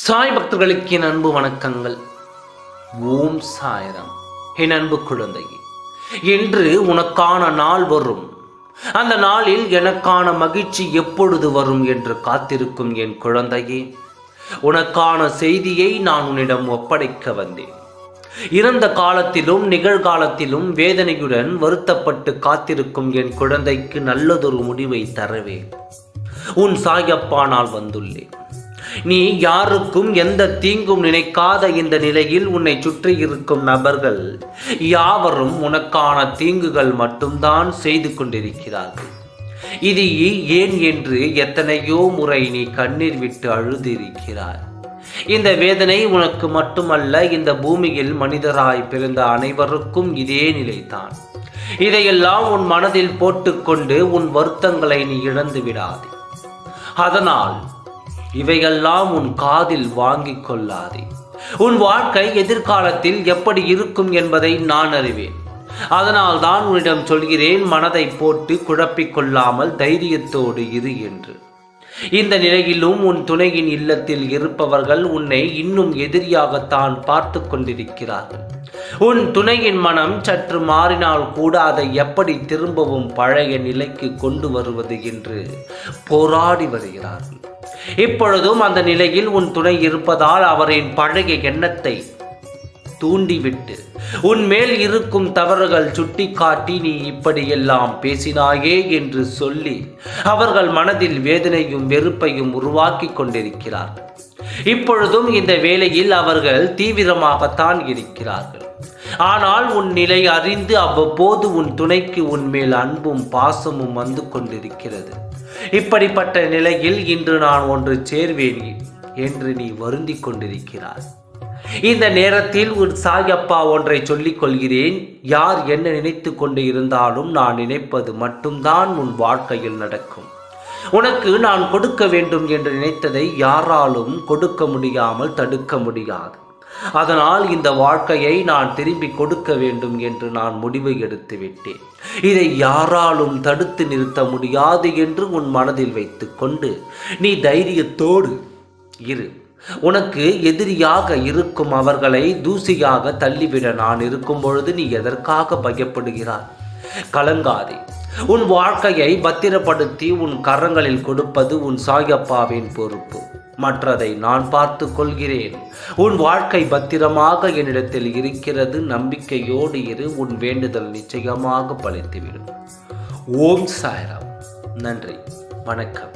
சாய் பக்தர்களுக்கு என் அன்பு வணக்கங்கள். ஓம் சாய்ராம். என் அன்பு குழந்தையே, என்று உனக்கான நாள் வரும். அந்த நாளில் எனக்கான மகிழ்ச்சி எப்பொழுது வரும் என்று காத்திருக்கும் என் குழந்தையே, உனக்கான செய்தியை நான் உன்னிடம் ஒப்படைக்க வந்தேன். இறந்த காலத்திலும் நிகழ்காலத்திலும் வேதனையுடன் வருத்தப்பட்டு காத்திருக்கும் என் குழந்தைக்கு நல்லதொரு முடிவை தரவே உன் சாயப்பா நான் வந்துள்ளேன். நீ யாருக்கும் எந்த தீங்கும் நினைக்காத இந்த நிலையில் உன்னை சுற்றி இருக்கும் நபர்கள் யாவரும் உனக்கான தீங்குகள் மட்டும்தான் செய்து கொண்டிருக்கிறார்கள். இது ஏன் என்று எத்தனையோ முறை நீ கண்ணீர் விட்டு அழுதிருக்கிறாய். இந்த வேதனை உனக்கு மட்டுமல்ல, இந்த பூமியில் மனிதராய் பிறந்த அனைவருக்கும் இதே நிலைதான். இதையெல்லாம் உன் மனதில் போட்டுக்கொண்டு உன் வருத்தங்களை நீ இழந்து விடாதே. அதனால் இவையெல்லாம் உன் காதில் வாங்கிக் கொள்ளாதே. உன் வாழ்க்கை எதிர்காலத்தில் எப்படி இருக்கும் என்பதை நான் அறிவேன். அதனால் தான் உன்னிடம் சொல்கிறேன், மனதை போட்டு குழப்பிக் கொள்ளாமல் தைரியத்தோடு இரு என்று. இந்த நிலையிலும் உன் துணையின் இல்லத்தில் இருப்பவர்கள் உன்னை இன்னும் எதிரியாகத்தான் பார்த்து கொண்டிருக்கிறார்கள். உன் துணையின் மனம் சற்று மாறினால் கூட அதை எப்படி திரும்பவும் பழைய நிலைக்கு கொண்டு வருவது என்று போராடி வருகிறார்கள். இப்பொழுதும் அந்த நிலையில் உன் துணை இருப்பதால் அவரின் பழைய எண்ணத்தை தூண்டிவிட்டு உன் மேல் இருக்கும் தவறுகள் சுட்டி காட்டி நீ இப்படியெல்லாம் பேசினாயே என்று சொல்லி அவர்கள் மனதில் வேதனையும் வெறுப்பையும் உருவாக்கி கொண்டிருக்கிறார்கள். இப்பொழுதும் இந்த வேளையில் அவர்கள் தீவிரமாகத்தான் இருக்கிறார்கள். ஆனால் உன் நிலை அறிந்து அவ்வப்போது உன் துணைக்கு உன்மேல் அன்பும் பாசமும் வந்து கொண்டிருக்கிறது. இப்படிப்பட்ட நிலையில் இன்று நான் ஒன்று சேர்வேன் என்று நீ வருந்தி கொண்டிருக்கிறாய். இந்த நேரத்தில் உன் சாயப்பா ஒன்றை சொல்லிக் கொள்கிறேன். யார் என்ன நினைத்து கொண்டு இருந்தாலும் நான் நினைப்பது மட்டும்தான் உன் வாழ்க்கையில் நடக்கும். உனக்கு நான் கொடுக்க வேண்டும் என்று நினைத்ததை யாராலும் கொடுக்க முடியாமல் தடுக்க முடியாது. அதனால் இந்த வாழ்க்கையை நான் திரும்பி கொடுக்க வேண்டும் என்று நான் முடிவு எடுத்து விட்டேன். இதை யாராலும் தடுத்து நிறுத்த முடியாது என்று உன் மனதில் வைத்துக் கொண்டு நீ தைரியத்தோடு இரு. உனக்கு எதிரியாக இருக்கும் அவர்களை தூசியாக தள்ளிவிட நான் இருக்கும் பொழுது நீ எதற்காக பயப்படுகிறாய்? கலங்காதே. உன் வாழ்க்கையை பத்திரப்படுத்தி உன் கரங்களில் கொடுப்பது உன் சாயப்பாவின் பொறுப்பு. மற்றதை நான் பார்த்து கொள்கிறேன். உன் வாழ்க்கை பத்திரமாக என்னிடத்தில் இருக்கிறது. நம்பிக்கையோடு இரு. உன் வேண்டுதல் நிச்சயமாக பலித்துவிடும். ஓம் சாய்ராம். நன்றி, வணக்கம்.